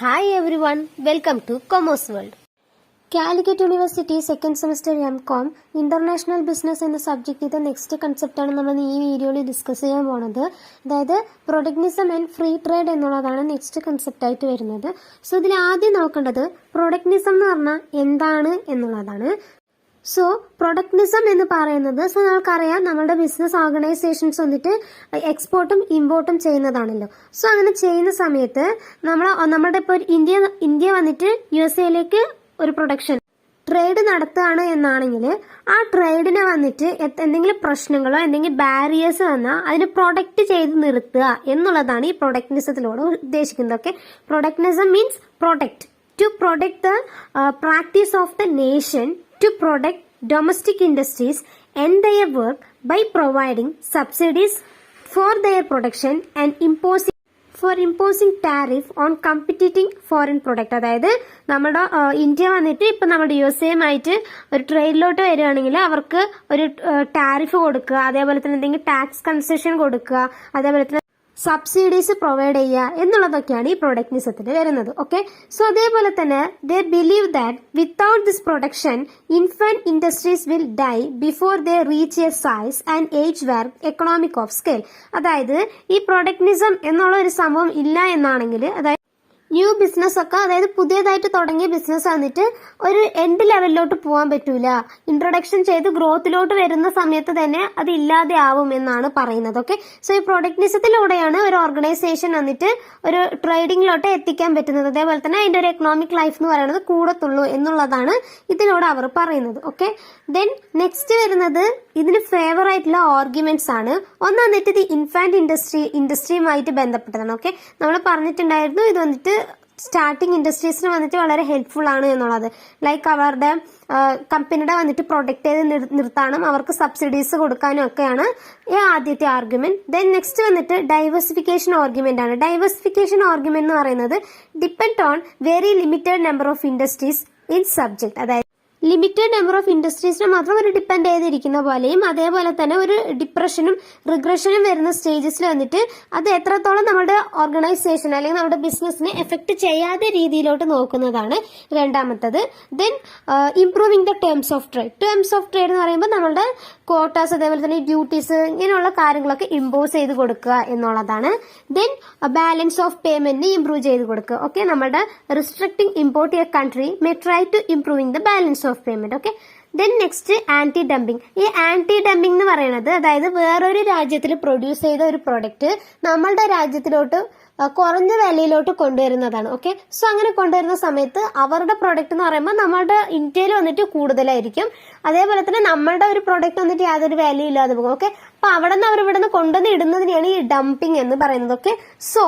Hi everyone, welcome to Commerce World. Calicut university second semester M.Com international business എന്ന സബ്ജക്റ്റിന്റെ next കൺസെപ്റ്റാണ് നമ്മൾ ഈ വീഡിയോയിൽ discuss ചെയ്യാൻ പോണത്. അതായത് പ്രൊഡക്റ്റിനിസം ആൻഡ് ഫ്രീ ട്രേഡ് എന്നുള്ളതാണ് നെക്സ്റ്റ് കൺസെപ്റ്റ് ആയിട്ട് വരുന്നത്. സോ ഇതിൽ ആദ്യം നോക്കേണ്ടത് പ്രൊഡക്റ്റിനിസം എന്ന് പറഞ്ഞാൽ എന്താണ് എന്നുള്ളതാണ്. സോ പ്രൊഡക്റ്റിനിസം എന്ന് പറയുന്നത് നമുക്കറിയാം നമ്മുടെ ബിസിനസ് ഓർഗനൈസേഷൻസ് വന്നിട്ട് എക്സ്പോർട്ടും ഇമ്പോർട്ടും ചെയ്യുന്നതാണല്ലോ. സോ അങ്ങനെ ചെയ്യുന്ന സമയത്ത് നമ്മുടെ ഇപ്പോൾ ഇന്ത്യ വന്നിട്ട് USA ഒരു പ്രൊഡക്ഷൻ ട്രേഡ് നടത്തുകയാണ് എന്നാണെങ്കിൽ ആ ട്രേഡിനെ വന്നിട്ട് എന്തെങ്കിലും പ്രശ്നങ്ങളോ എന്തെങ്കിലും ബാരിയേഴ്സ് വന്നാൽ അതിന് പ്രൊഡക്റ്റ് ചെയ്ത് നിർത്തുക എന്നുള്ളതാണ് ഈ പ്രൊഡക്റ്റിനിസത്തിലൂടെ ഉദ്ദേശിക്കുന്നത്. Okay, protectionism means protect, to protect the practice of the nation to protect domestic industries and their work by providing subsidies for their production and imposing tariff on competing foreign product. അതായത് നമ്മുടെ India വന്നിട്ട് ഇപ്പൊ നമ്മുടെ USA ഒരു ട്രേഡിലോട്ട് വരികയാണെങ്കിൽ അവർക്ക് ഒരു tariff കൊടുക്കുക, അതേപോലെ തന്നെ എന്തെങ്കിലും ടാക്സ് കൺസെഷൻ കൊടുക്കുക, അതേപോലെ തന്നെ സബ്സിഡീസ് പ്രൊവൈഡ് ചെയ്യുക എന്നുള്ളതൊക്കെയാണ് ഈ പ്രൊഡക്റ്റിനിസത്തിൽ വരുന്നത്. ഓക്കെ, സോ അതേപോലെ തന്നെ they believe that without this production infant industries will die before they reach a size and age where economic of scale. അതായത് ഈ പ്രൊഡക്റ്റിനിസം എന്നുള്ള ഒരു സംഭവം ഇല്ല എന്നാണെങ്കിൽ, അതായത് ന്യൂ ബിസിനസ് ഒക്കെ, അതായത് പുതിയതായിട്ട് തുടങ്ങിയ ബിസിനസ് വന്നിട്ട് ഒരു എൻഡ് ലെവലിലോട്ട് പോകാൻ പറ്റൂല. ഇൻട്രൊഡക്ഷൻ ചെയ്ത് ഗ്രോത്തിലോട്ട് വരുന്ന സമയത്ത് തന്നെ അത് ഇല്ലാതെ ആവും എന്നാണ് പറയുന്നത്. ഓക്കെ, സോ ഈ പ്രൊഡക്റ്റിനിസത്തിലൂടെയാണ് ഒരു ഓർഗനൈസേഷൻ വന്നിട്ട് ഒരു ട്രേഡിങ്ങിലോട്ട് എത്തിക്കാൻ പറ്റുന്നത്. അതേപോലെ തന്നെ അതിന്റെ ഒരു എക്കണോമിക് ലൈഫ് എന്ന് പറയുന്നത് കൂടത്തുള്ളൂ എന്നുള്ളതാണ് ഇതിലൂടെ അവർ പറയുന്നത്. ഓക്കെ, ദെൻ നെക്സ്റ്റ് വരുന്നത് ഇതിന് ഫേവർ ആയിട്ടുള്ള ആർഗ്യുമെന്റ്സ് ആണ്. ഒന്ന് വന്നിട്ട് ഇത് ഇൻഫാന്റ് ഇൻഡസ്ട്രിയുമായിട്ട് ബന്ധപ്പെട്ടതാണ്. ഓക്കെ, നമ്മൾ പറഞ്ഞിട്ടുണ്ടായിരുന്നു ഇത് വന്നിട്ട് സ്റ്റാർട്ടിങ് ഇൻഡസ്ട്രീസിന് വന്നിട്ട് വളരെ ഹെൽപ്ഫുൾ ആണ് എന്നുള്ളത്. ലൈക്ക് അവരുടെ കമ്പനിയുടെ വന്നിട്ട് പ്രൊഡക്റ്റ് ചെയ്ത് നിർത്താനും അവർക്ക് സബ്സിഡീസ് കൊടുക്കാനും ഒക്കെയാണ് ഈ ആദ്യത്തെ ആർഗ്യുമെന്റ്. ദെൻ നെക്സ്റ്റ് വന്നിട്ട് ഡൈവേഴ്സിഫിക്കേഷൻ ആർഗ്യുമെന്റ് ആണ്. ഡൈവേഴ്സിഫിക്കേഷൻ ആർഗ്യുമെന്റ് എന്ന് പറയുന്നത് depend on very limited number of industries in subject. അതായത് ലിമിറ്റഡ് നമ്പർ ഓഫ് ഇൻഡസ്ട്രീസിനെ മാത്രം ഒരു ഡിപ്പെൻഡ് ചെയ്തിരിക്കുന്ന പോലെയും, അതേപോലെ തന്നെ ഒരു ഡിപ്രഷനും റിഗ്രഷനും വരുന്ന സ്റ്റേജസിൽ വന്നിട്ട് അത് എത്രത്തോളം നമ്മുടെ ഓർഗനൈസേഷൻ അല്ലെങ്കിൽ നമ്മുടെ ബിസിനസിനെ എഫക്ട് ചെയ്യാത്ത രീതിയിലോട്ട് നോക്കുന്നതാണ് രണ്ടാമത്തത്. Then improving the terms of trade. Terms of trade എന്ന് പറയുമ്പോൾ നമ്മളുടെ ക്വാട്ടാസ്, അതേപോലെ തന്നെ ഡ്യൂട്ടീസ്, ഇങ്ങനെയുള്ള കാര്യങ്ങളൊക്കെ ഇമ്പോസ് ചെയ്ത് കൊടുക്കുക എന്നുള്ളതാണ്. Then balance of payment improve ചെയ്ത് കൊടുക്കുക. ഓക്കെ, നമ്മുടെ restricting import a country may try to improving the balance of payment. Okay, then next anti dumping. ഈ ആന്റി ഡംപിംഗ് എന്ന് പറയുന്നത്, അതായത് വേറൊരു രാജ്യത്തിൽ പ്രൊഡ്യൂസ് ചെയ്ത ഒരു പ്രൊഡക്റ്റ് നമ്മളുടെ രാജ്യത്തിലോട്ട് കുറഞ്ഞ വിലയിലോട്ട് കൊണ്ടുവരുന്നതാണ്. ഓക്കെ, സോ അങ്ങനെ കൊണ്ടുവരുന്ന സമയത്ത് അവരുടെ പ്രൊഡക്റ്റ് എന്ന് പറയുമ്പോൾ നമ്മുടെ ഇന്ത്യയിൽ വന്നിട്ട് കൂടുതലായിരിക്കും. അതേപോലെ തന്നെ നമ്മളുടെ ഒരു പ്രൊഡക്റ്റ് വന്നിട്ട് യാതൊരു വാല്യൂ ഇല്ലാതെ പോകും. ഓക്കെ, അപ്പൊ അവിടെ നിന്ന് അവർ ഇവിടെ നിന്ന് കൊണ്ടുവന്ന് ഇടുന്നതിനെയാണ് ഈ ഡംപിംഗ് എന്ന് പറയുന്നത്. Okay, so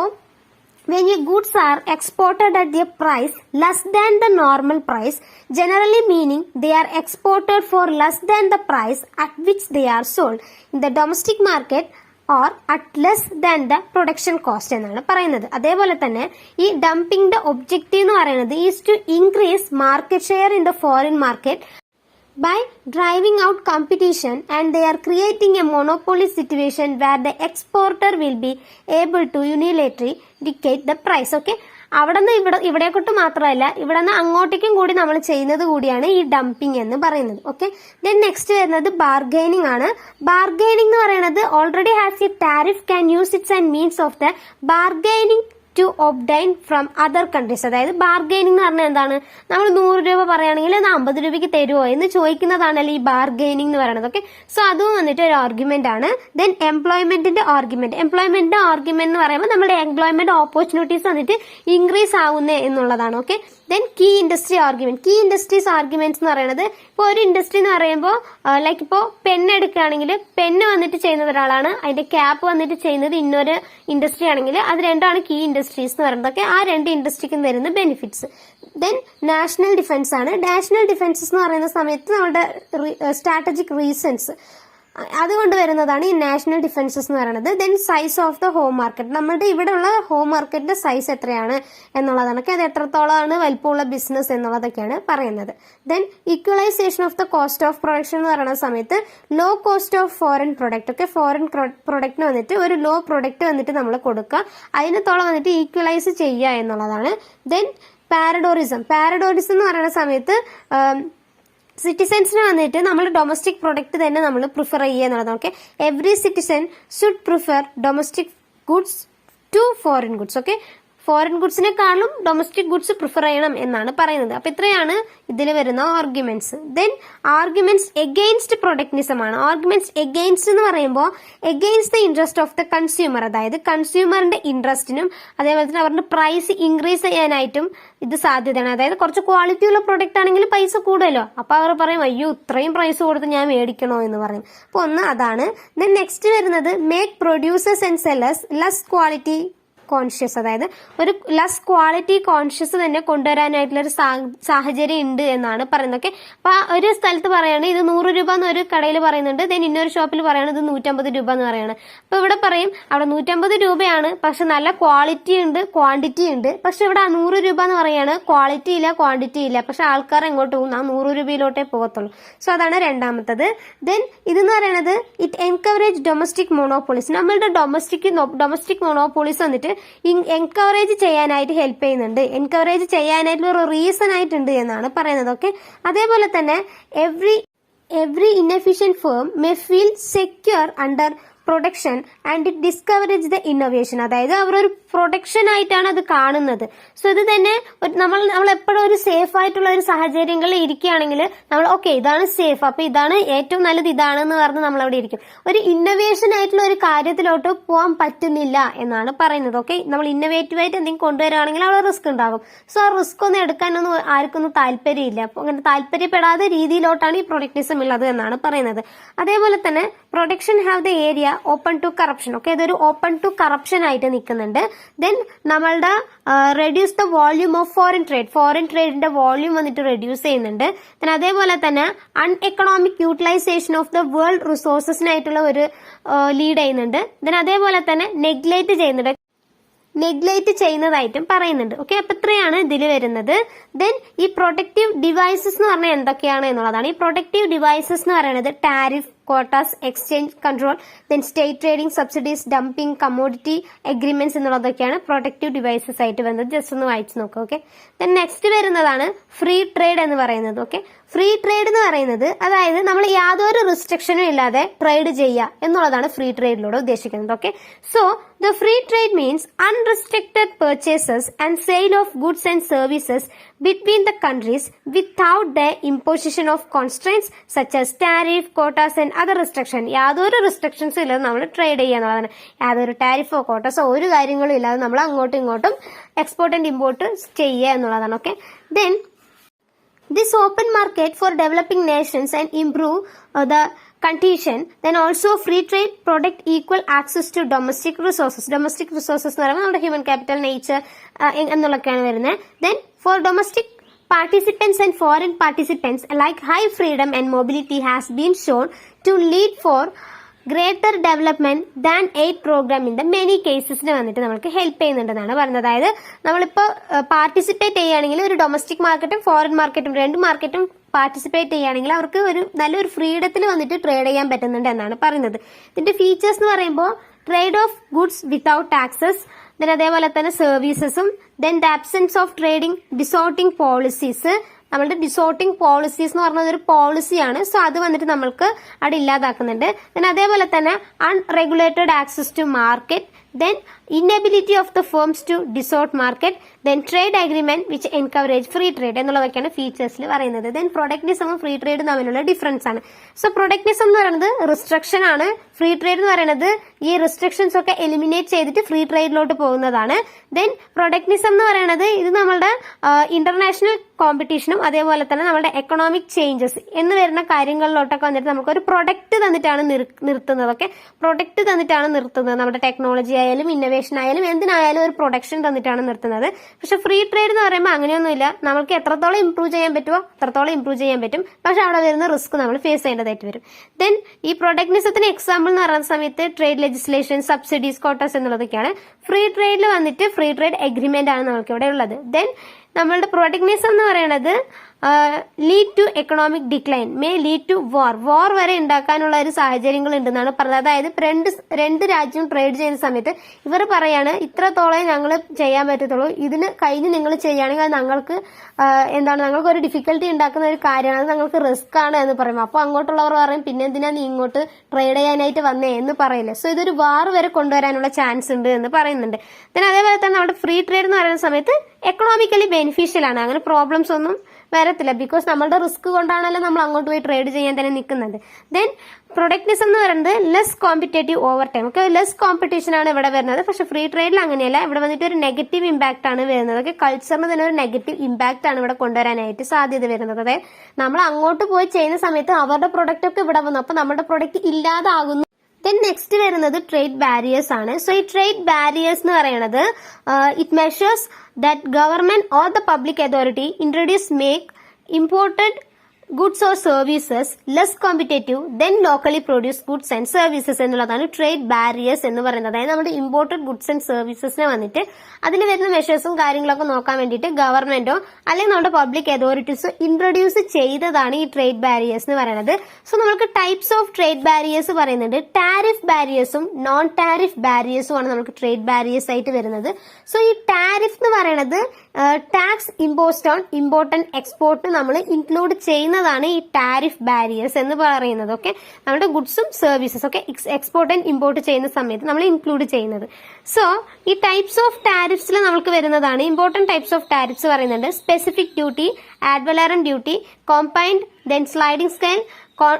when your goods are exported at a price less than the normal price, generally meaning they are exported for less than the price at which they are sold in the domestic market or at less than the production cost എന്നാണ് പറയുന്നത്. അതേപോലെ തന്നെ ഈ ഡംപിംഗിന്റെ objective എന്ന് പറയുന്നത് is to increase market share in the foreign market by driving out competition, and they are creating a monopoly situation where the exporter will be able to unilaterally dictate the price. Okay, അവിടെ നിന്ന് ഇവിടേക്കോട്ട് മാത്രമല്ല, ഇവിടെ നിന്ന് അങ്ങോട്ടേക്കും കൂടി നമ്മൾ ചെയ്യുന്നത് കൂടിയാണ് ഈ ഡംപിംഗ് എന്ന് പറയുന്നത്. ഓക്കെ, ദെൻ നെക്സ്റ്റ് വരുന്നത് ബാർഗൈനിങ് ആണ്. ബാർഗൈനിങ് എന്ന് പറയുന്നത് already has a tariff can use its and means of the bargaining to obtain from other countries. അതായത് ബാർഗൈനിങ് എന്ന് പറഞ്ഞാൽ എന്താണ്, നമ്മൾ 100 രൂപ പറയുകയാണെങ്കിൽ അത് 50 രൂപയ്ക്ക് തരുമോ എന്ന് ചോദിക്കുന്നതാണല്ലോ ഈ ബാർഗൈനിങ് എന്ന് പറയുന്നത്. ഓക്കെ, സോ അതും വന്നിട്ട് ഒരു ആർഗ്യുമെന്റ് ആണ്. ദെൻ എംപ്ലോയ്മെന്റിന്റെ ആർഗ്യുമെന്റ് എന്ന് പറയുമ്പോൾ നമ്മുടെ എംപ്ലോയ്മെന്റ് ഓപ്പർച്യൂണിറ്റീസ് വന്നിട്ട് ഇൻക്രീസ് ആവുന്നേ എന്നുള്ളതാണ്. Okay, then key industries arguments എന്ന് പറയുന്നത്, ഇപ്പോൾ ഒരു ഇൻഡസ്ട്രി എന്ന് പറയുമ്പോൾ ലൈക്ക് ഇപ്പോൾ പെണ്ണ് എടുക്കുകയാണെങ്കിൽ പെണ്ണ് വന്നിട്ട് ചെയ്യുന്നത് ഒരാളാണ്, അതിന്റെ ക്യാപ്പ് വന്നിട്ട് ചെയ്യുന്നത് ഇന്നൊരു ഇൻഡസ്ട്രി ആണെങ്കിൽ അത് രണ്ടാണ് കീ ഇൻഡസ്ട്രീസ് എന്ന് പറയുന്നത്. ഓക്കെ, ആ രണ്ട് ഇൻഡസ്ട്രിക്കും വരുന്ന ബെനിഫിറ്റ്സ്. ദെൻ നാഷണൽ ഡിഫൻസ് ആണ്. നാഷണൽ ഡിഫൻസസ് എന്ന് പറയുന്ന സമയത്ത് നമ്മുടെ സ്ട്രാറ്റജിക് റീസൺസ്, അതുകൊണ്ട് വരുന്നതാണ് ഈ നാഷണൽ ഡിഫൻസസ് എന്ന് പറയുന്നത്. Then size of the home market, നമ്മുടെ ഇവിടെയുള്ള ഹോം മാർക്കറ്റിന്റെ സൈസ് എത്രയാണ് എന്നുള്ളതാണ്, അത് എത്രത്തോളമാണ് വലിപ്പമുള്ള ബിസിനസ് എന്നുള്ളതൊക്കെയാണ് പറയുന്നത്. Then equalisation of the cost of production എന്ന് പറയുന്ന സമയത്ത് low cost of foreign product, ഒക്കെ ഫോറിൻ പ്രൊഡക്റ്റിന് വന്നിട്ട് ഒരു ലോ പ്രൊഡക്റ്റ് വന്നിട്ട് നമ്മൾ കൊടുക്കുക, അതിനത്തോളം വന്നിട്ട് ഈക്വലൈസ് ചെയ്യുക എന്നുള്ളതാണ്. ദെൻ പാരഡോറിസം എന്ന് പറയുന്ന സമയത്ത് സിറ്റിസൻസിന് വന്നിട്ട് നമ്മൾ ഡൊമസ്റ്റിക് പ്രൊഡക്റ്റ് തന്നെ നമ്മൾ പ്രിഫർ ചെയ്യുക എന്നുള്ളത്. Okay, every citizen should prefer domestic goods to foreign goods. Okay, foreign ഗുഡ്സിനെക്കാളും ഡൊമസ്റ്റിക് ഗുഡ്സ് പ്രിഫർ ചെയ്യണം എന്നാണ് പറയുന്നത്. അപ്പൊ ഇത്രയാണ് ഇതിൽ വരുന്ന arguments. Then arguments against protectionism ആണ്. ആർഗ്യുമെന്റ്സ് എഗെയിൻസ്റ്റ് എന്ന് പറയുമ്പോൾ against the interest of the consumer, അതായത് കൺസ്യൂമറിന്റെ ഇൻട്രസ്റ്റിനും അതേപോലെ തന്നെ അവരുടെ പ്രൈസ് ഇൻക്രീസ് ചെയ്യാനായിട്ടും ഇത് സാധ്യതയാണ്. അതായത് കുറച്ച് ക്വാളിറ്റി ഉള്ള പ്രൊഡക്റ്റ് ആണെങ്കിൽ പൈസ കൂടുതലോ, അപ്പൊ അവർ പറയും അയ്യോ ഇത്രയും പ്രൈസ് കൊടുത്ത് ഞാൻ മേടിക്കണോ എന്ന് പറയും. അപ്പൊ ഒന്ന് അതാണ്. ദെൻ നെക്സ്റ്റ് വരുന്നത് make producers and sellers less quality conscious, അതായത് ഒരു ലെസ് ക്വാളിറ്റി കോൺഷ്യസ് തന്നെ കൊണ്ടുവരാനായിട്ടുള്ള ഒരു സാഹചര്യം ഉണ്ട് എന്നാണ് പറയുന്നത്. ഓക്കെ, അപ്പൊ ഒരു സ്ഥലത്ത് പറയാണ് ഇത് 100 രൂപ എന്നൊരു കടയിൽ പറയുന്നുണ്ട്, ദെൻ ഇന്നൊരു ഷോപ്പിൽ പറയാണ് ഇത് 150 രൂപ എന്ന് പറയാണ്. അപ്പൊ ഇവിടെ പറയും അവിടെ 150 രൂപയാണ്, പക്ഷെ നല്ല ക്വാളിറ്റി ഉണ്ട് ക്വാണ്ടിറ്റി ഉണ്ട്. പക്ഷെ ഇവിടെ 100 രൂപ എന്ന് പറയാണ്, ക്വാളിറ്റി ഇല്ല ക്വാണ്ടിറ്റി ഇല്ല, പക്ഷെ ആൾക്കാർ എങ്ങോട്ട് പോകും, ആ 100 രൂപയിലോട്ടേ പോകത്തുള്ളൂ. സോ അതാണ് രണ്ടാമത്തത്. ദെൻ ഇതെന്ന് പറയുന്നത് ഇറ്റ് എൻകറേജ് ഡൊമസ്റ്റിക് മോണോപോളീസ്, നമ്മളുടെ ഡൊമസ്റ്റിക് മോണോപോളീസ് വന്നിട്ട് എൻകറേജ് ചെയ്യാനായിട്ട് ഹെൽപ്പ് ചെയ്യുന്നുണ്ട്, എൻകറേജ് ചെയ്യാനായിട്ടുള്ള ഒരു റീസൺ ആയിട്ടുണ്ട് എന്നാണ് പറയുന്നത്. ഓക്കെ, അതേപോലെ തന്നെ every inefficient firm may feel secure under production and it discourage the innovation, അതായത് അവർ ഒരു പ്രൊഡക്ഷൻ ആയിട്ടാണ് അത് കാണുന്നത്. സോ ഇത് തന്നെ നമ്മൾ എപ്പോഴും ഒരു സേഫ് ആയിട്ടുള്ള ഒരു സാഹചര്യങ്ങളിൽ ഇരിക്കുകയാണെങ്കിൽ നമ്മൾ ഓക്കെ ഇതാണ് സേഫ്, അപ്പൊ ഇതാണ് ഏറ്റവും നല്ലത് ഇതാണെന്ന് പറഞ്ഞ് നമ്മൾ അവിടെ ഇരിക്കും. ഒരു ഇന്നോവേഷൻ ആയിട്ടുള്ള ഒരു കാര്യത്തിലോട്ട് പോകാൻ പറ്റുന്നില്ല എന്നാണ് പറയുന്നത്. ഓക്കെ, നമ്മൾ ഇന്നോവേറ്റീവ് ആയിട്ട് എന്തെങ്കിലും കൊണ്ടുവരികയാണെങ്കിൽ അവിടെ റിസ്ക് ഉണ്ടാകും. സോ ആ റിസ്ക് ഒന്നും എടുക്കാനൊന്നും ആർക്കൊന്നും താല്പര്യമില്ല. അപ്പൊ അങ്ങനെ താല്പര്യപ്പെടാത്ത രീതിയിലോട്ടാണ് ഈ പ്രൊഡക്റ്റിസം ഉള്ളത് എന്നാണ് പറയുന്നത്. അതേപോലെ തന്നെ production have the area open to corruption. Okay, ഇതൊരു ഓപ്പൺ ടു കറപ്ഷൻ ആയിട്ട് നിൽക്കുന്നുണ്ട്. ദെൻ നമ്മളുടെ reduce the volume of foreign ട്രേഡിന്റെ വോള്യൂം വന്നിട്ട് റെഡ്യൂസ് ചെയ്യുന്നുണ്ട്. ദെൻ അതേപോലെ തന്നെ uneconomic utilization of the world റിസോഴ്സസിനായിട്ടുള്ള ഒരു ലീഡ് ചെയ്യുന്നുണ്ട്. ദെൻ അതേപോലെ തന്നെ നെഗ്ലേറ്റ് ചെയ്യുന്നതായിട്ടും പറയുന്നുണ്ട്. ഓക്കെ, അപ്പൊ ഇത്രയാണ് ഇതിൽ വരുന്നത്. ദെൻ ഈ പ്രൊട്ടക്റ്റീവ് ഡിവൈസസ് എന്ന് പറഞ്ഞാൽ എന്തൊക്കെയാണ് എന്നുള്ളതാണ്. ഈ പ്രൊട്ടക്റ്റീവ് ഡിവൈസസ് എന്ന് പറയുന്നത് tariff, quotas, exchange control, then state trading, subsidies, dumping, commodity agreements എന്നുള്ളതൊക്കെയാണ് പ്രൊട്ടക്റ്റീവ് ഡിവൈസസ് ആയിട്ട് വരുന്നത്. ജസ്റ്റ് ഒന്ന് വായിച്ചു നോക്കാം. ഓക്കെ, ദെൻ നെക്സ്റ്റ് വരുന്നതാണ് ഫ്രീ ട്രേഡ് എന്ന് പറയുന്നത്. ഓക്കെ, ഫ്രീ ട്രേഡ് എന്ന് പറയുന്നത് അതായത് നമ്മൾ യാതൊരു റിസ്ട്രിക്ഷനും ഇല്ലാതെ ട്രേഡ് ചെയ്യുക എന്നുള്ളതാണ് ഫ്രീ ട്രേഡിലൂടെ ഉദ്ദേശിക്കുന്നത്. Okay, so the free trade means unrestricted purchases and sale of goods and services between the countries without the imposition of constraints such as tariff, quotas and other restriction. യാതൊരു റെസ്ട്രിക്ഷൻസും ഇല്ലാതെ നമ്മൾ trade ചെയ്യുക എന്നുള്ളതാണ്. യാതൊരു ടാരിഫോ ക്വാട്ടസോ ഒരു കാര്യങ്ങളും ഇല്ലാതെ നമ്മൾ അങ്ങോട്ടും ഇങ്ങോട്ടും എക്സ്പോർട്ട് ആൻഡ് ഇമ്പോർട്ട് ചെയ്യുക എന്നുള്ളതാണ്. Okay, then this open market for developing nations and improve the condition, then also free trade product equal access to domestic resources എന്ന് പറയുമ്പോൾ നമ്മുടെ ഹ്യൂമൻ ക്യാപിറ്റൽ, നേച്ചർ എന്നുള്ളതൊക്കെയാണ് വരുന്നത്. then for domestic participants and foreign participants alike high freedom and mobility has been shown to lead for greater development than aid program in the many കേസസിന് വന്നിട്ട് നമുക്ക് help ചെയ്യുന്നുണ്ടെന്നാണ് പറയുന്നത്. അതായത് നമ്മളിപ്പോൾ പാർട്ടിസിപ്പേറ്റ് ചെയ്യുകയാണെങ്കിൽ ഒരു domestic മാർക്കറ്റും ഫോറിൻ മാർക്കറ്റും രണ്ട് മാർക്കറ്റും പാർട്ടിസിപ്പേറ്റ് ചെയ്യുകയാണെങ്കിൽ അവർക്ക് ഒരു നല്ലൊരു ഫ്രീഡത്തിൽ വന്നിട്ട് ട്രേഡ് ചെയ്യാൻ പറ്റുന്നുണ്ട് എന്നാണ് പറയുന്നത്. ഇതിന്റെ ഫീച്ചേഴ്സ് എന്ന് പറയുമ്പോൾ trade of goods without taxes, then അതേപോലെ തന്നെ സർവീസസും, then the absence of trading distorting policies. നമ്മളുടെ ഡിസോർട്ടിംഗ് പോളിസീസ് എന്ന് പറഞ്ഞത് ഒരു പോളിസിയാണ്. സോ അത് വന്നിട്ട് നമ്മൾക്ക് അവിടെ ഇല്ലാതാക്കുന്നുണ്ട്. ദെൻ അതേപോലെ തന്നെ unregulated access to market, then inability of the firms to distort market, then trade agreement which encourage free trade എന്നുള്ളതൊക്കെയാണ് ഫീച്ചേഴ്സിൽ പറയുന്നത്. ദെൻ പ്രൊഡക്റ്റിനിസമും ഫ്രീ ട്രേഡും തമ്മിലുള്ള ഡിഫറൻസ് ആണ്. സോ പ്രൊഡക്റ്റിനിസം എന്ന് പറയുന്നത് റിസ്ട്രിക്ഷൻ ആണ്, ഫ്രീ ട്രേഡ് എന്ന് പറയുന്നത് ഈ റിസ്ട്രിക്ഷൻസ് ഒക്കെ എലിമിനേറ്റ് ചെയ്തിട്ട് ഫ്രീ ട്രേഡിലോട്ട് പോകുന്നതാണ്. ദെൻ പ്രൊഡക്റ്റിനിസം എന്ന് പറയുന്നത് ഇത് നമ്മളുടെ ഇന്റർനാഷണൽ കോമ്പറ്റീഷനും അതേപോലെ തന്നെ നമ്മുടെ എക്കണോമിക് ചേഞ്ചസ് എന്ന് വരുന്ന കാര്യങ്ങളിലോട്ടൊക്കെ വന്നിട്ട് നമുക്ക് ഒരു പ്രൊഡക്റ്റ് തന്നിട്ടാണ് നിർത്തുന്നത്. ഓക്കെ, പ്രൊഡക്റ്റ് തന്നിട്ടാണ് നിർത്തുന്നത്. നമ്മുടെ ടെക്നോളജി ആയാലും ഇന്നോവേഷൻ ആയാലും എന്തിനായാലും ഒരു പ്രൊഡക്ഷൻ തന്നിട്ടാണ് നിർത്തുന്നത്. പക്ഷെ ഫ്രീ ട്രേഡ് എന്ന് പറയുമ്പോൾ അങ്ങനെയൊന്നുമില്ല. നമുക്ക് എത്രത്തോളം ഇംപ്രൂവ് ചെയ്യാൻ പറ്റുമോ അത്രത്തോളം ഇംപ്രൂവ് ചെയ്യാൻ പറ്റും. പക്ഷെ അവിടെ വരുന്ന റിസ്ക് നമ്മൾ ഫേസ് ചെയ്യേണ്ടതായിട്ട് വരും. ദെൻ ഈ പ്രൊട്ടക്ഷനിസത്തിന് എക്സാമ്പിൾ എന്ന് പറയുന്ന സമയത്ത് ട്രേഡ് ലെജിസ്ലേഷൻ, സബ്സിഡീസ്, കോട്ടസ് എന്നുള്ളതൊക്കെയാണ്. ഫ്രീ ട്രേഡിൽ വന്നിട്ട് ഫ്രീ ട്രേഡ് എഗ്രിമെന്റ് ആണ് നമുക്ക് ഇവിടെ ഉള്ളത്. ദെൻ നമ്മളുടെ പ്രൊട്ടക്ഷനിസം എന്ന് പറയുന്നത് lead to economic decline, may lead to war വരെ ഉണ്ടാക്കാനുള്ള ഒരു സാഹചര്യങ്ങൾ ഉണ്ടെന്നാണ് പറഞ്ഞത്. അതായത് രണ്ട് രാജ്യവും ട്രേഡ് ചെയ്യുന്ന സമയത്ത് ഇവർ പറയാണ് ഇത്രത്തോളം ഞങ്ങൾ ചെയ്യാൻ പറ്റത്തുള്ളൂ, ഇതിന് കഴിഞ്ഞ് നിങ്ങൾ ചെയ്യുകയാണെങ്കിൽ അത് ഞങ്ങൾക്ക് ഞങ്ങൾക്ക് ഒരു ഡിഫിക്കൽട്ടി ഉണ്ടാക്കുന്ന ഒരു കാര്യമാണ്, അത് ഞങ്ങൾക്ക് റിസ്ക് ആണ് എന്ന് പറയും. അപ്പോൾ അങ്ങോട്ടുള്ളവർ പറയും പിന്നെ എന്തിനാ നീ ഇങ്ങോട്ട് ട്രേഡ് ചെയ്യാനായിട്ട് വന്നേ എന്ന് പറയില്ല. സോ ഇതൊരു വാർ വരെ കൊണ്ടുവരാനുള്ള ചാൻസ് ഉണ്ട് എന്ന് പറയുന്നുണ്ട്. then അതേപോലെ തന്നെ നമ്മുടെ ഫ്രീ ട്രേഡ് എന്ന് പറയുന്ന സമയത്ത് എക്കണോമിക്കലി ബെനിഫിഷ്യൽ ആണ്, അങ്ങനെ പ്രോബ്ലംസ് ഒന്നും വരത്തില്ല. ബിക്കോസ് നമ്മളുടെ റിസ്ക് കൊണ്ടാണല്ലോ നമ്മൾ അങ്ങോട്ട് പോയി ട്രേഡ് ചെയ്യാൻ തന്നെ നിൽക്കുന്നത്. ദെൻ പ്രൊഡക്റ്റിസം എന്ന് പറയുന്നത് less competitive over time. Okay, less competition ആണ് ഇവിടെ വരുന്നത്. പക്ഷെ ഫ്രീ ട്രേഡിൽ അങ്ങനെയല്ല, ഇവിടെ വന്നിട്ട് ഒരു നെഗറ്റീവ് ഇമ്പാക്ട് ആണ് വരുന്നത്. ഓക്കെ, കൾച്ചറിന് തന്നെ ഒരു നെഗറ്റീവ് ഇമ്പാക്ട് ആണ് ഇവിടെ കൊണ്ടുവരാനായിട്ട് സാധ്യത വരുന്നത്. അതായത് നമ്മൾ അങ്ങോട്ട് പോയി ചെയ്യുന്ന സമയത്ത് അവരുടെ പ്രൊഡക്റ്റ് ഒക്കെ ഇവിടെ വന്നു, അപ്പൊ നമ്മുടെ പ്രൊഡക്റ്റ് ഇല്ലാതാകുന്നു. ദെൻ നെക്സ്റ്റ് വരുന്നത് ട്രേഡ് ബാരിയേഴ്സ് ആണ്. സോ ഈ ട്രേഡ് ബാരിയേഴ്സ് എന്ന് പറയുന്നത് it measures that government or the public authority introduce make imported goods or services less competitive then locally produce goods and services എന്നുള്ളതാണ് ട്രേഡ് ബാരിയേഴ്സ് എന്ന് പറയുന്നത്. അതായത് നമ്മുടെ ഇമ്പോർട്ടഡ് ഗുഡ്സ് ആൻഡ് സർവീസസിനെ വന്നിട്ട് അതിൽ വരുന്ന മെഷേഴ്സും കാര്യങ്ങളൊക്കെ നോക്കാൻ വേണ്ടിയിട്ട് ഗവൺമെന്റോ അല്ലെങ്കിൽ നമ്മുടെ പബ്ലിക് അതോറിറ്റീസോ ഇൻട്രൊഡ്യൂസ് ചെയ്തതാണ് ഈ ട്രേഡ് ബാരിയേഴ്സ് എന്ന് പറയുന്നത്. സോ നമുക്ക് ടൈപ്സ് ഓഫ് ട്രേഡ് ബാരിയേഴ്സ് പറയുന്നുണ്ട്. ടാരിഫ് ബാരിയേഴ്സും നോൺ ടാരിഫ് ബാരിയേഴ്സും ആണ് നമുക്ക് ട്രേഡ് ബാരിയേഴ്സ് ആയിട്ട് വരുന്നത്. സോ ഈ ടാരിഫ് എന്ന് പറയുന്നത് tax imposed on important export നമ്മൾ ഇൻക്ലൂഡ് ചെയ്യുന്നതാണ് ഈ ടാരിഫ് ബാരിയേഴ്സ് എന്ന് പറയുന്നത്. ഓക്കെ, നമ്മുടെ ഗുഡ്സും സർവീസസ് ഒക്കെ എക്സ്പോർട്ട് ആൻഡ് ഇമ്പോർട്ട് ചെയ്യുന്ന സമയത്ത് നമ്മൾ ഇൻക്ലൂഡ് ചെയ്യുന്നത്. സോ ഈ ടൈപ്സ് ഓഫ് ടാരിഫ്സിൽ നമുക്ക് വരുന്നതാണ് ഇമ്പോർട്ടന്റ് ടൈപ്സ് ഓഫ് ടാരിഫ്സ് പറയുന്നുണ്ട്. Specific duty, ad valorem duty, combined, then sliding scale,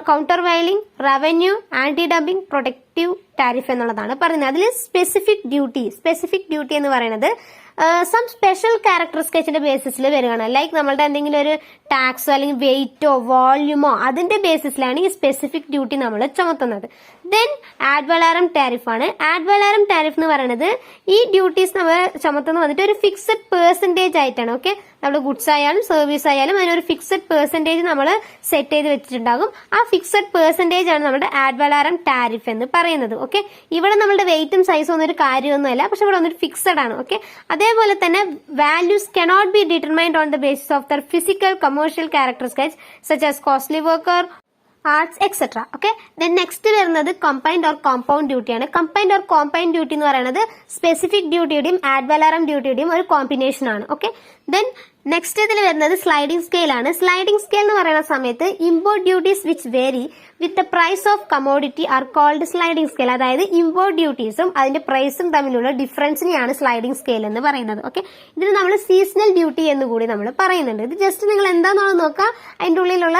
countervailing, revenue, anti dumping, protective tariff എന്നുള്ളതാണ് പറയുന്നത്. അതിൽ സ്പെസിഫിക് ഡ്യൂട്ടി എന്ന് പറയുന്നത് സം സ്പെഷ്യൽ ക്യാരക്ടറിസ്റ്റിക്സിന്റെ ബേസിസിൽ വരികയാണ്. ലൈക്ക് നമ്മളുടെ എന്തെങ്കിലും ഒരു ടാക്സോ അല്ലെങ്കിൽ വെയിറ്റോ വോള്യൂമോ അതിന്റെ ബേസിസിലാണ് ഈ സ്പെസിഫിക് ഡ്യൂട്ടി നമ്മൾ ചുമത്തുന്നത്. ദെൻ ആഡ് വലാറം ടാരിഫ് ആണ്. ആഡ് വലാറം ടാരിഫ് എന്ന് പറയുന്നത് ഈ ഡ്യൂട്ടീസ് നമ്മൾ ചുമത്തുന്നത് വന്നിട്ട് ഒരു ഫിക്സഡ് പെർസെന്റേജ് ആയിട്ടാണ്. ഓക്കെ, നമ്മുടെ ഗുഡ്സ് ആയാലും സർവീസ് ആയാലും അതിനൊരു ഫിക്സഡ് പെർസെന്റേജ് നമ്മൾ സെറ്റ് ചെയ്ത് വെച്ചിട്ടുണ്ടാകും. ആ ഫിക്സഡ് പെർസെന്റേജ് ആണ് നമ്മുടെ ആഡ് വലാറം ടാരിഫ് എന്ന് പറയുന്നത്. ഓക്കെ, ഇവിടെ നമ്മുടെ വെയിറ്റും സൈസും ഒന്നും ഒരു കാര്യമൊന്നുമല്ല, പക്ഷെ ഇവിടെ വന്നിട്ട് ഫിക്സഡ് ആണ്. ഓക്കെ, അതേപോലെ തന്നെ values cannot be determined on the basis of their physical commercial characteristics such as costly worker, arts etcetera. Okay, then next വരുന്നത് കമ്പൈൻഡ് ഓർ കോമ്പൗണ്ട് ഡ്യൂട്ടിയാണ്. കമ്പൈൻഡ് ഓർ കോമ്പൈൻഡ് ഡ്യൂട്ടി എന്ന് പറയുന്നത് സ്പെസിഫിക് ഡ്യൂട്ടിയുടെയും ആഡ് വലാറം ഡ്യൂട്ടിയുടെയും ഒരു combination ആണ്. Okay, then next ഇതിൽ വരുന്നത് sliding scale ആണ്. Sliding scale എന്ന് പറയുന്ന സമയത്ത് import duties which vary with the price of commodity are called sliding scale. അതായത് ഇമ്പോർട്ട് ഡ്യൂട്ടീസും അതിന്റെ പ്രൈസും തമ്മിലുള്ള ഡിഫറൻസിനെയാണ് സ്ലൈഡിംഗ് സ്കെയിൽ എന്ന് പറയുന്നത്. ഓക്കെ, ഇതിന് നമ്മൾ സീസണൽ ഡ്യൂട്ടി എന്ന് കൂടി നമ്മൾ പറയുന്നുണ്ട്. ഇത് ജസ്റ്റ് നിങ്ങൾ എന്താണെന്നുള്ളത് നോക്കുക, അതിന്റെ ഉള്ളിലുള്ള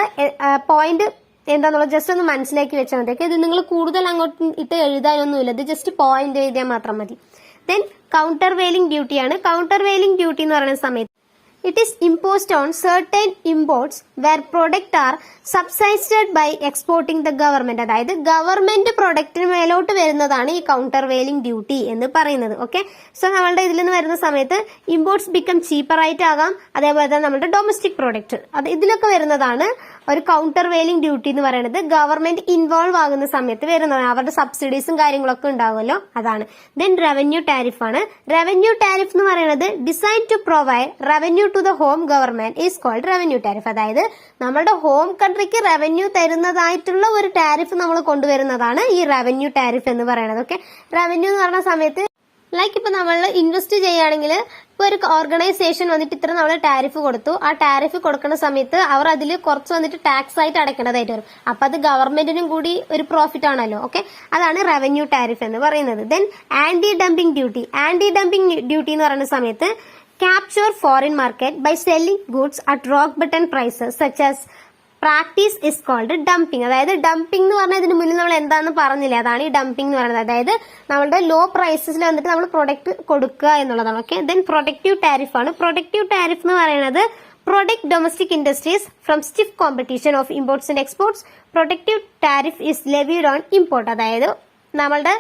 പോയിന്റ് എന്താന്നുള്ളത് ജസ്റ്റ് ഒന്ന് മനസ്സിലാക്കി വെച്ചാൽ മതി. ഇത് നിങ്ങൾ കൂടുതൽ അങ്ങോട്ട് ഇട്ട് എഴുതാനൊന്നുമില്ല, ഇത് ജസ്റ്റ് പോയിന്റ് എഴുതിയാൽ മാത്രം മതി. ദെൻ കൗണ്ടർ വെയിലിംഗ് ഡ്യൂട്ടിയാണ്. കൗണ്ടർ വെയിലിംഗ് ഡ്യൂട്ടി എന്ന് പറയുന്ന സമയത്ത് it is imposed on certain imports where product are subsidized by exporting the government. അതായത് ഗവൺമെന്റ് പ്രൊഡക്റ്റിന് മേലോട്ട് വരുന്നതാണ് ഈ കൗണ്ടർ വെയിലിംഗ് ഡ്യൂട്ടി എന്ന് പറയുന്നത്. ഓക്കെ, സോ നമ്മളുടെ ഇതിൽ നിന്ന് വരുന്ന സമയത്ത് ഇമ്പോർട്ട്സ് ബിക്കം ചീപ്പർ ആയിട്ടാകാം, അതേപോലെ തന്നെ നമ്മുടെ ഡൊമസ്റ്റിക് പ്രൊഡക്റ്റ് അത് ഇതിലൊക്കെ വരുന്നതാണ് ഒരു കൗണ്ടർ വെയിലിംഗ് ഡ്യൂട്ടി എന്ന് പറയുന്നത്. ഗവൺമെന്റ് ഇൻവോൾവ് ആകുന്ന സമയത്ത് വരുന്നതാണ്, അവരുടെ സബ്സിഡീസും കാര്യങ്ങളൊക്കെ ഉണ്ടാവുമല്ലോ, അതാണ്. ദെൻ റവന്യൂ ടാരിഫ് ആണ്. റവന്യൂ ടാരിഫ് എന്ന് പറയുന്നത് designed to provide revenue to the home government is called revenue tariff. അതായത് നമ്മുടെ ഹോം കൺട്രിക്ക് റവന്യൂ തരുന്നതായിട്ടുള്ള ഒരു ടാരിഫ് നമ്മൾ കൊണ്ടുവരുന്നതാണ് ഈ റവന്യൂ ടാരിഫ് എന്ന് പറയുന്നത്. ഓക്കെ, റവന്യൂ എന്ന് പറയുന്ന സമയത്ത് ലൈക്ക് ഇപ്പൊ നമ്മൾ ഇൻവെസ്റ്റ് ചെയ്യുകയാണെങ്കിൽ ഇപ്പൊ ഒരു ഓർഗനൈസേഷൻ വന്നിട്ട് ഇത്ര നമ്മൾ ടാരിഫ് കൊടുത്തു, ആ ടാരിഫ് കൊടുക്കുന്ന സമയത്ത് അവർ അതിൽ കുറച്ച് വന്നിട്ട് ടാക്സ് ആയിട്ട് അടയ്ക്കേണ്ടതായിട്ട് വരും. അപ്പൊ അത് ഗവൺമെന്റിനും കൂടി ഒരു പ്രോഫിറ്റ് ആണല്ലോ. ഓക്കെ, അതാണ് റവന്യൂ ടാരിഫ് എന്ന് പറയുന്നത്. Then anti dumping duty. Anti dumping duty എന്ന് പറയുന്ന സമയത്ത് capture foreign market by selling goods at rock bottom prices such as practice is called dumping. അതായത് ഡംപിംഗ് എന്ന് പറഞ്ഞാൽ ഇതിന് മുന്നിൽ നമ്മൾ എന്താണെന്ന് പറഞ്ഞില്ലേ, അതാണ് ഈ ഡംപിംഗ് എന്ന് പറയുന്നത്. അതായത് നമ്മുടെ ലോ പ്രൈസസിൽ വന്നിട്ട് നമ്മൾ പ്രൊഡക്റ്റ് കൊടുക്കുക എന്നുള്ളതാണ്. ഓക്കെ, ദെൻ പ്രൊട്ടക്റ്റീവ് ടാരിഫ് ആണ്. പ്രൊട്ടക്റ്റീവ് ടാരിഫ് എന്ന് പറയുന്നത് protect domestic industries from stiff competition of imports and exports. Protective tariff is levied on import. അതായത് നമ്മളുടെ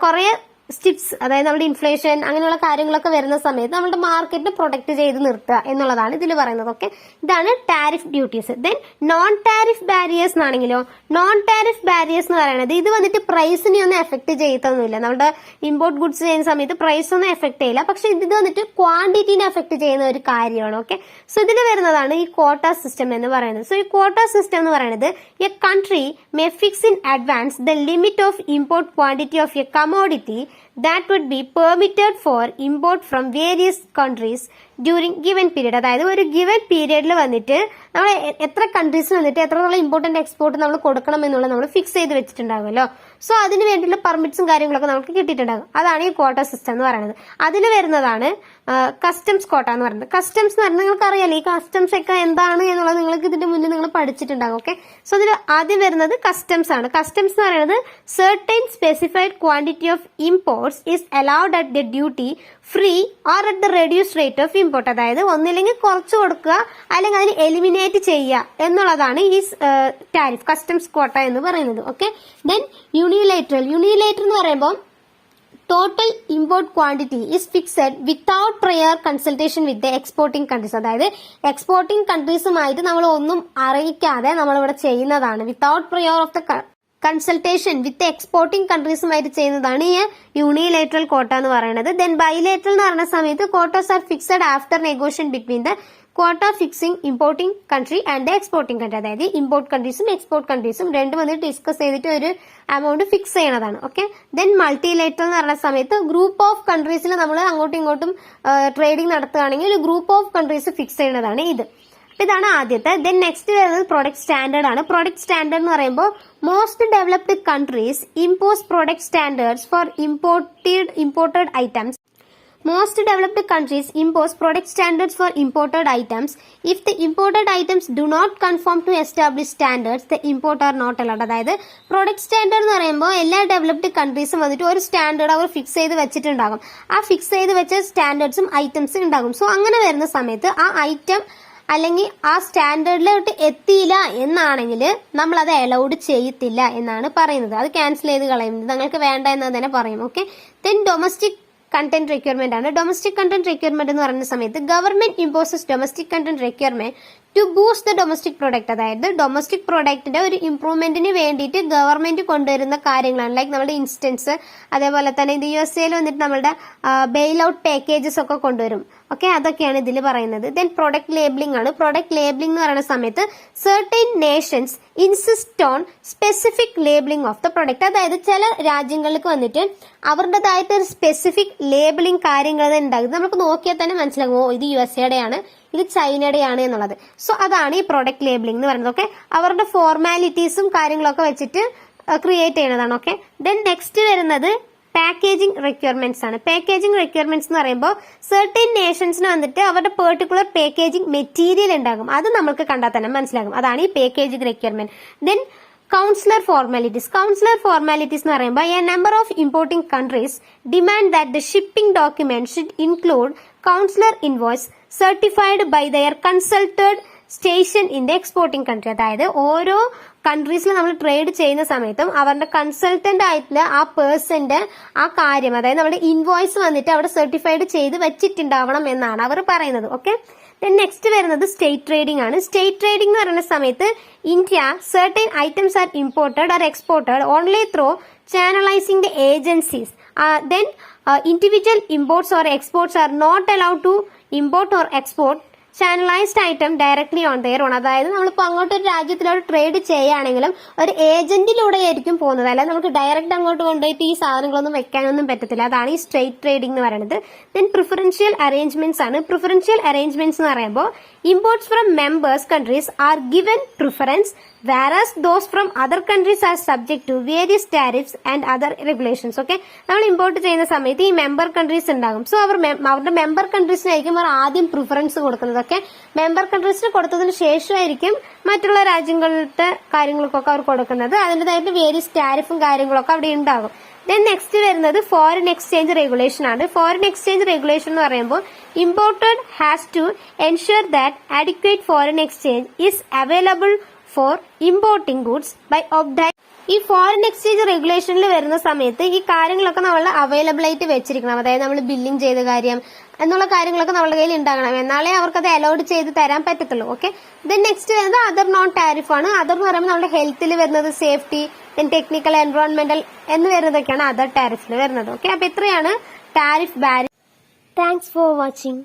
കുറെ സ്റ്റിപ്സ്, അതായത് നമ്മുടെ ഇൻഫ്ലേഷൻ അങ്ങനെയുള്ള കാര്യങ്ങളൊക്കെ വരുന്ന സമയത്ത് നമ്മുടെ മാർക്കറ്റ് പ്രൊട്ടക്ട് ചെയ്ത് നിർത്തുക എന്നുള്ളതാണ് ഇതിൽ പറയുന്നത്. ഓക്കെ, ഇതാണ് tariff duties. Then non tariff barriers എന്നാണെങ്കിലോ, നോൺ ടാരിഫ് ബാരിയേഴ്സ് എന്ന് പറയുന്നത് ഇത് വന്നിട്ട് പ്രൈസിനെ ഒന്നും എഫക്ട് ചെയ്യത്തൊന്നുമില്ല. നമ്മുടെ ഇമ്പോർട്ട് ഗുഡ്സ് ചെയ്യുന്ന സമയത്ത് പ്രൈസ് ഒന്നും എഫക്ട് ചെയ്യില്ല, പക്ഷെ ഇത് വന്നിട്ട് ക്വാണ്ടിറ്റീനെ എഫക്ട് ചെയ്യുന്ന ഒരു കാര്യമാണ്. ഓക്കെ, സോ ഇതിൽ വരുന്നതാണ് ഈ ക്വാട്ട സിസ്റ്റം എന്ന് പറയുന്നത്. സോ ഈ ക്വാട്ട സിസ്റ്റം എന്ന് പറയുന്നത് A country may fix in advance the limit of import quantity of A commodity that would be permitted for import from various countries during given period. അതായത് ഒരു given പീരിയഡിൽ വന്നിട്ട് നമ്മൾ എത്ര കൺട്രീസിൽ വന്നിട്ട് എത്രത്തോളം ഇമ്പോർട്ട് ആൻഡ് എക്സ്പോർട്ട് നമ്മൾ കൊടുക്കണം എന്നുള്ളത് നമ്മൾ ഫിക്സ് ചെയ്ത് വെച്ചിട്ടുണ്ടാകുമല്ലോ. സോ അതിന് വേണ്ടിയുള്ള പെർമിറ്റ്സും കാര്യങ്ങളൊക്കെ നമുക്ക് കിട്ടിയിട്ടുണ്ടാകും. അതാണ് ഈ ക്വാട്ട സിസ്റ്റം എന്ന് പറയുന്നത്. അതിൽ വരുന്നതാണ് കസ്റ്റംസ് ക്വാട്ട എന്ന് പറയുന്നത്. കസ്റ്റംസ് എന്ന് പറയുന്നത് നിങ്ങൾക്ക് അറിയാലോ, ഈ കസ്റ്റംസ് ഒക്കെ എന്താണ് എന്നുള്ളത് നിങ്ങൾക്ക് ഇതിന്റെ മുന്നിൽ നിങ്ങൾ പഠിച്ചിട്ടുണ്ടാകും. ഓക്കെ, സോ ഇതിൽ ആദ്യം വരുന്നത് കസ്റ്റംസ് ആണ്. കസ്റ്റംസ് എന്ന് പറയുന്നത് certain specified quantity of imports is allowed at the duty free or at the reduced rate of import. അതായത് ഒന്നില്ലെങ്കിൽ കുറച്ച് കൊടുക്കുക അല്ലെങ്കിൽ അതിന് എലിമിനേറ്റ് ചെയ്യുക എന്നുള്ളതാണ് ഈ ടാരിഫ് കസ്റ്റംസ് ക്വാട്ട എന്ന് പറയുന്നത്. ഓക്കെ, ദെൻ യൂണിലേറ്ററൽ എന്ന് പറയുമ്പോൾ total import quantity is fixed without prior consultation with the exporting countries. അതായത് എക്സ്പോർട്ടിംഗ് കൺട്രീസുമായിട്ട് നമ്മൾ ഒന്നും അറിയിക്കാതെ നമ്മളിവിടെ ചെയ്യുന്നതാണ്. Without prior of the consultation with exporting കൺട്രീസുമായിട്ട് ചെയ്യുന്നതാണ് ഈ യൂണിലേറ്ററൽ ക്വാട്ട എന്ന് പറയുന്നത്. ദെൻ ബൈലേറ്ററൽ എന്ന് പറയുന്ന സമയത്ത് quotas are fixed after negotiation between the quota fixing importing country and the exporting country. അതായത് ഇമ്പോർട്ട് കൺട്രീസും എക്സ്പോർട്ട് കൺട്രീസും രണ്ടും വന്നിട്ട് ഡിസ്കസ് ചെയ്തിട്ട് ഒരു എമൗണ്ട് ഫിക്സ് ചെയ്യണതാണ്. ഓക്കെ, ദെൻ മൾട്ടിലേറ്ററൽ എന്ന് പറയുന്ന സമയത്ത് ഗ്രൂപ്പ് ഓഫ് കൺട്രീസിൽ നമ്മൾ അങ്ങോട്ടും ഇങ്ങോട്ടും ട്രേഡിംഗ് നടത്തുകയാണെങ്കിൽ ഒരു ഗ്രൂപ്പ് ഓഫ് കൺട്രീസ് ഫിക്സ് ചെയ്യുന്നതാണ് ഇത്. ഇതാണ് ആദ്യത്തെ. ദെൻ നെക്സ്റ്റ് വരുന്നത് പ്രൊഡക്റ്റ് സ്റ്റാൻഡേർഡ് ആണ്. പ്രൊഡക്റ്റ് സ്റ്റാൻഡേർഡ് എന്ന് പറയുമ്പോൾ most developed countries impose product standards four imported items. Most developed countries impose product standards for imported items. If the imported items do not conform to established standards, the import are not allowed. അതായത് product standard എന്ന് പറയുമ്പോൾ എല്ലാ developed കൺട്രീസും വന്നിട്ട് ഒരു standard അവർ fix ചെയ്ത് വെച്ചിട്ടുണ്ടാകും. ആ fix ചെയ്ത് വെച്ച സ്റ്റാൻഡേർഡ്സും ഐറ്റംസും ഉണ്ടാകും. സോ അങ്ങനെ വരുന്ന സമയത്ത് ആ ഐറ്റം അല്ലെങ്കിൽ ആ സ്റ്റാൻഡേർഡിലോട്ട് എത്തിയില്ല എന്നാണെങ്കിൽ നമ്മൾ അത് അലൗഡ് ചെയ്യത്തില്ല എന്നാണ് പറയുന്നത്. അത് ക്യാൻസൽ ചെയ്ത് കളയും, നിങ്ങൾക്ക് വേണ്ട എന്ന് തന്നെ പറയും. Okay, then domestic content requirement ആണ്. ഡൊമസ്റ്റിക് കണ്ടന്റ് റിക്വയർമെന്റ് എന്ന് പറയുന്ന സമയത്ത് government imposes domestic content requirement to boost the domestic product. അതായത് ഡൊമസ്റ്റിക് പ്രൊഡക്റ്റിന്റെ ഒരു ഇംപ്രൂവ്മെന്റിന് വേണ്ടിയിട്ട് ഗവൺമെന്റ് കൊണ്ടുവരുന്ന കാര്യങ്ങളാണ്. ലൈക്ക് നമ്മുടെ ഇൻസ്റ്റൻസ്, അതേപോലെ തന്നെ ഇത് USA വന്നിട്ട് നമ്മുടെ ബെയിൽ ഔട്ട് പാക്കേജസ് ഒക്കെ കൊണ്ടുവരും. ഓക്കെ, അതൊക്കെയാണ് ഇതിൽ പറയുന്നത്. ദെൻ പ്രൊഡക്റ്റ് ലേബിളിംഗ് ആണ്. പ്രൊഡക്റ്റ് ലേബിളിംഗ് എന്ന് പറയുന്ന സമയത്ത് certain Nations insist on specific labelling of the product. അതായത് ചില രാജ്യങ്ങൾക്ക് വന്നിട്ട് അവരുടേതായിട്ട് ഒരു സ്പെസിഫിക് ലേബിളിംഗ് കാര്യങ്ങൾ ഉണ്ടാകും. നമുക്ക് നോക്കിയാൽ തന്നെ മനസ്സിലാകും, ഓ ഇത് USA ആണ്, ഇത് ചൈനയുടെയാണ് എന്നുള്ളത്. സോ അതാണ് ഈ പ്രൊഡക്റ്റ് ലേബിളിംഗ് എന്ന് പറയുന്നത്. ഓക്കെ, അവരുടെ ഫോർമാലിറ്റീസും കാര്യങ്ങളൊക്കെ വെച്ചിട്ട് ക്രിയേറ്റ് ചെയ്യുന്നതാണ്. ഓക്കെ, ദെൻ നെക്സ്റ്റ് വരുന്നത് പാക്കേജിംഗ് റിക്വയർമെന്റ്സ് ആണ്. പാക്കേജിംഗ് റിക്വയർമെന്റ്സ് എന്ന് പറയുമ്പോൾ സർട്ടൻ നേഷൻസിന് വന്നിട്ട് അവരുടെ പെർട്ടിക്കുലർ പാക്കേജിംഗ് മെറ്റീരിയൽ ഉണ്ടാകും. അത് നമുക്ക് കണ്ടാൽ തന്നെ മനസ്സിലാകും. അതാണ് ഈ packaging requirement. Then consular formalities. Consular formalities എന്ന് പറയുമ്പോൾ a number of importing countries demand that the shipping document should include consular invoice certified by their consulted station in the exporting country. അതായത് ഓരോ കൺട്രീസിൽ നമ്മൾ ട്രേഡ് ചെയ്യുന്ന സമയത്തും അവരുടെ consultant ആയിട്ടുള്ള ആ പേഴ്സന്റെ ആ കാര്യം, അതായത് നമ്മുടെ ഇൻവോയ്സ് വന്നിട്ട് അവിടെ സർട്ടിഫൈഡ് ചെയ്ത് വെച്ചിട്ടുണ്ടാവണം എന്നാണ് അവർ പറയുന്നത്. ഓക്കെ, ദെൻ നെക്സ്റ്റ് വരുന്നത് സ്റ്റേറ്റ് ട്രേഡിംഗ് ആണ്. സ്റ്റേറ്റ് ട്രേഡിംഗ് എന്ന് പറയുന്ന സമയത്ത് India certain items are imported or exported only through channelising the agencies. Then individual imports or exports are not allowed to import or export channelised item directly on their own. അതായത് നമ്മളിപ്പോൾ അങ്ങോട്ട് ഒരു രാജ്യത്തിലോട്ട് trade ചെയ്യുകയാണെങ്കിലും ഒരു ഏജന്റിലൂടെ ആയിരിക്കും പോകുന്നത്. അല്ലാതെ നമുക്ക് ഡയറക്റ്റ് അങ്ങോട്ട് കൊണ്ടുപോയിട്ട് ഈ സാധനങ്ങളൊന്നും വെക്കാനൊന്നും പറ്റത്തില്ല. അതാണ് ഈ സ്ട്രേറ്റ് ട്രേഡിംഗ് എന്ന് പറയുന്നത്. ദെൻ പ്രിഫറൻഷ്യൽ അറേഞ്ച്മെന്റ്സ് ആണ്. പ്രിഫറൻഷ്യൽ അറേഞ്ച്മെന്റ്സ് എന്ന് പറയുമ്പോൾ imports from members countries are given preference whereas those from other countries are subject to various tariffs and other regulations. Okay, നമ്മൾ ഇമ്പോർട്ട് ചെയ്യുന്ന സമയത്ത് ഈ മെമ്പർ കൺട്രീസ് ഉണ്ടാകും. സോ അവരുടെ മെമ്പർ കൺട്രീസിനായിരിക്കും അവർ ആദ്യം പ്രിഫറൻസ് കൊടുക്കുന്നത്. ഒക്കെ മെമ്പർ കൺട്രീസിന് കൊടുത്തതിന് ശേഷമായിരിക്കും മറ്റുള്ള രാജ്യങ്ങളുടെ കാര്യങ്ങൾക്കൊക്കെ അവർ കൊടുക്കുന്നത്. അതിൻ്റെതായിട്ട് വേരിയസ് ടാരിഫും കാര്യങ്ങളൊക്കെ അവിടെ ഉണ്ടാകും. ദെൻ നെക്സ്റ്റ് വരുന്നത് ഫോറിൻ എക്സ്ചേഞ്ച് റെഗുലേഷൻ ആണ്. ഫോറിൻ എക്സ്ചേഞ്ച് റെഗുലേഷൻ എന്ന് പറയുമ്പോൾ imported has to ensure that adequate foreign exchange is available for importing goods by obtain. ഈ ഫോറിൻ എക്സ്ചേഞ്ച് റെഗുലേഷനിൽ വരുന്ന സമയത്ത് ഈ കാര്യങ്ങളൊക്കെ നമ്മൾ അവൈലബിൾ ആയിട്ട് വെച്ചിരിക്കണം. അതായത് നമ്മൾ ബില്ലിംഗ് ചെയ്ത കാര്യം എന്നുള്ള കാര്യങ്ങളൊക്കെ നമ്മുടെ കയ്യിൽ ഉണ്ടാകണം. എന്നാലേ അവർക്കത് അലോഡ് ചെയ്ത് തരാൻ പറ്റത്തുള്ളൂ. ഓക്കെ. ദെൻ നെക്സ്റ്റ് വരുന്നത് അതർ നോൺ ടാരിഫ് ആണ്. അതർ എന്ന് പറയുമ്പോൾ നമ്മുടെ ഹെൽത്തിൽ വരുന്നത് സേഫ്റ്റി, ദെൻ ടെക്നിക്കൽ, എൻവയോൺമെന്റൽ എന്ന് വരുന്നതൊക്കെയാണ് അതർ ടാരിഫിൽ വരുന്നത്. ഓക്കെ. അപ്പൊ ഇത്രയാണ് tariff barrier. Thanks for watching.